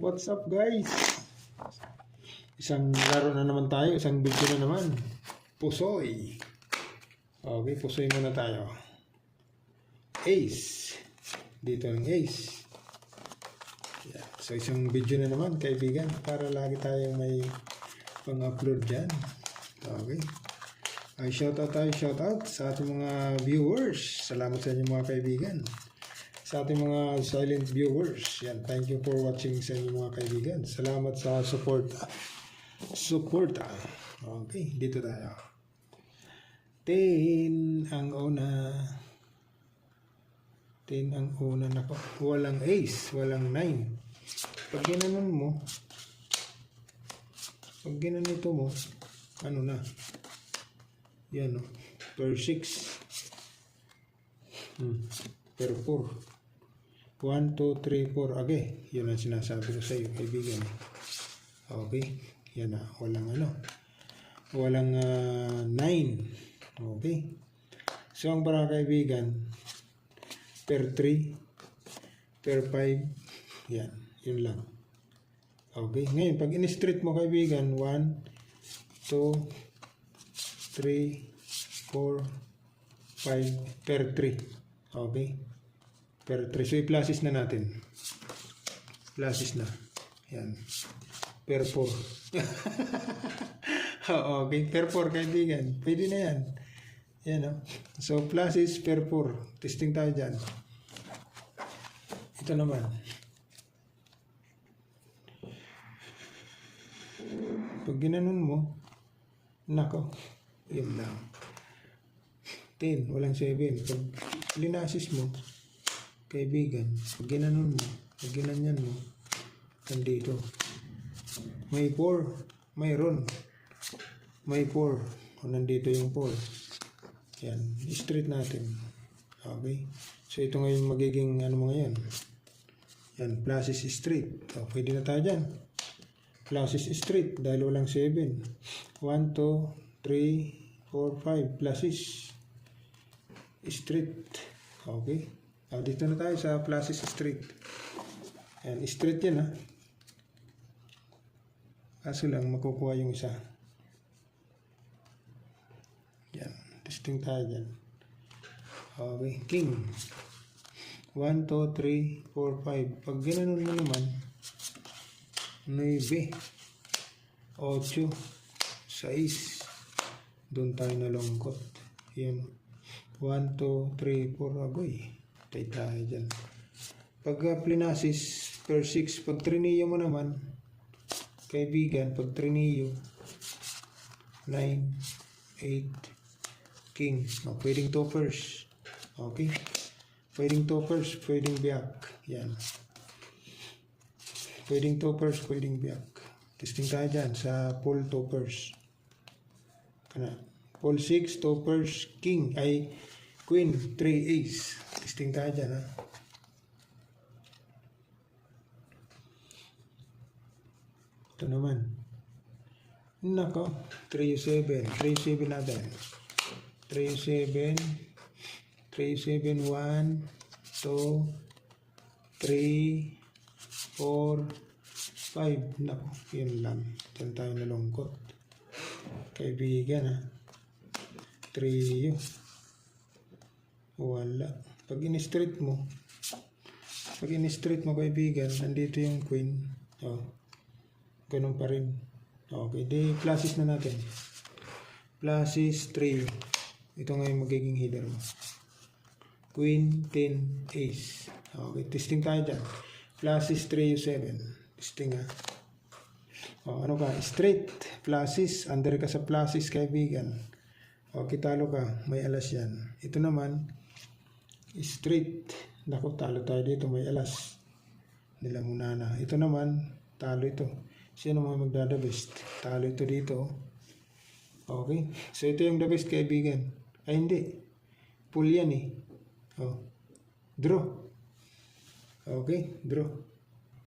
What's up guys? Isang laro na naman tayo, isang video na naman. Pusoy. Okay, pusoy muna tayo. Ace. Dito ang ace. Yeah. So isang video na naman kaibigan, para lagi tayong may pang-upload dyan. Okay. Ay shoutout sa ating mga viewers. Salamat sa inyo mga kaibigan. Sa ating mga silent viewers, yan, thank you for watching sa inyo mga kaibigan. Salamat sa support. Okay, dito tayo. 10 ang una. 10 ang una. Nako, walang ace, walang 9. Pag ginanon mo, pag ginanito mo, ano na? Yan o, per 6. Per 4. 1, 2, 3, 4. Okay. Yun ang sinasabi ko sa iyo, kaibigan. Okay. Yan na. Walang ano. Walang 9. Okay. So, ang para kaibigan, per 3, per 5. Yan. Yun lang. Okay. Ngayon, pag in-street mo kaibigan, 1, 2, 3, 4, 5, per 3. Okay. Per 3. So, i-pluses na natin. Pluses na. Yan. Per 4. Okay. Per 4, kaibigan. Pwede na yan. Yan, no? So, pluses per 4. Testing tayo dyan. Ito naman. Pag ginanon mo, nako. Yan lang. 10. Walang 7. Pag linasis mo, kaibigan, pag ginanon mo, pag ginanyan mo, nandito. May 4. Mayroon. May 4. O, nandito yung 4. Yan. Straight natin. Okay. So, ito ngayon magiging, ano mga yan? Yan. Pluses straight. O, pwede na tayo dyan. Pluses straight. Dahil walang 7. 1, 2, 3, 4, 5. Pluses straight. Okay. Dito na tayo sa pluses straight. Ayan, straight yan ha. Kaso lang makukuha yung isa. Yan, testing tayo dyan. Okay, king. 1, 2, 3, 4, 5. Pag ginanon mo naman, 9, 8, 6. Doon tayo nalungkot. Yan. 1, 2, 3, 4. Agoy. Tayo dyan. Pag plinasis per 6, pag triniyo mo naman, kaibigan, pag triniyo, 9, 8, king. O, pwedeng toppers. Okay? Pwedeng toppers, pwedeng biyak. Yan. Pwedeng toppers, pwedeng biyak. Testing tayo dyan sa full toppers. Full 6, toppers, king, ay queen, 3 ace. Testing tayo dyan, ha. Ito naman. Nako. 3-7. 3-7 natin. 3-7. 3-7. 1, 2, 3, 4, 5. Nako. Yun lang. Diyan tayo nalungkot. Kaibigan, ha. 3 yun. Wala. Pag in-street mo, kaibigan, nandito yung queen. Oh. Ganun pa rin. Okay. Di, pluses na natin. Pluses 3. Ito ngayon magiging header mo. Queen, 10, ace. Okay. Testing tayo dyan. Pluses 3, 7. Testing ha. O, ano ka? Straight. Pluses. Under ka sa pluses, kaibigan. Okay, talo ka. May alas yan. Ito naman, straight. Naku, talo tayo dito. May alas. Nila muna na. Ito naman, talo ito. Sino mga magdada best? Talo ito dito. Okay. So, ito yung the best, kaibigan. Ay, hindi. Full yan eh. Oh. Draw. Okay. Draw.